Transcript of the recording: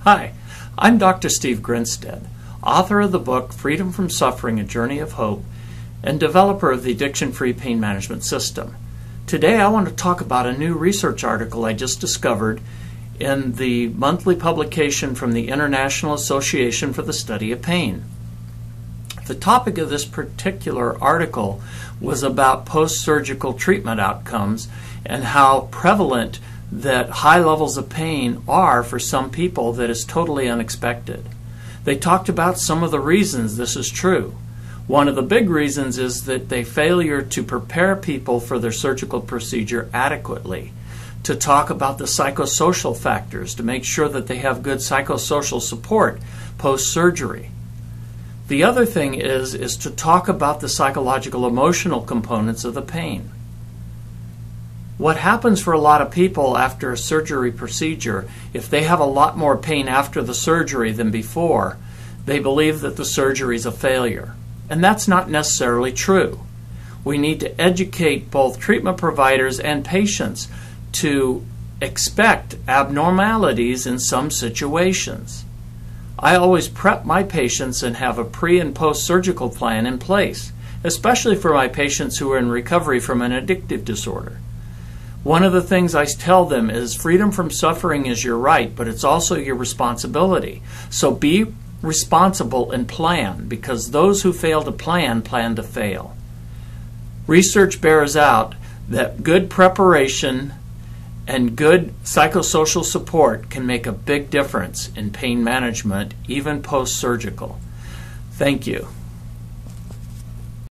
Hi, I'm Dr. Steve Grinstead, author of the book Freedom from Suffering, A Journey of Hope, and developer of the Addiction-Free Pain Management System. Today I want to talk about a new research article I just discovered in the monthly publication from the International Association for the Study of Pain. The topic of this particular article was about post-surgical treatment outcomes and how prevalent that high levels of pain are for some people that is totally unexpected. They talked about some of the reasons this is true. One of the big reasons is that they failure to prepare people for their surgical procedure adequately, to talk about the psychosocial factors, to make sure that they have good psychosocial support post-surgery. The other thing is to talk about the psychological emotional components of the pain. What happens for a lot of people after a surgery procedure, if they have a lot more pain after the surgery than before, they believe that the surgery is a failure. And that's not necessarily true. We need to educate both treatment providers and patients to expect abnormalities in some situations. I always prep my patients and have a pre- and post-surgical plan in place, especially for my patients who are in recovery from an addictive disorder. One of the things I tell them is freedom from suffering is your right, but it's also your responsibility. So be responsible and plan, because those who fail to plan to fail. Research bears out that good preparation and good psychosocial support can make a big difference in pain management, even post-surgical. Thank you.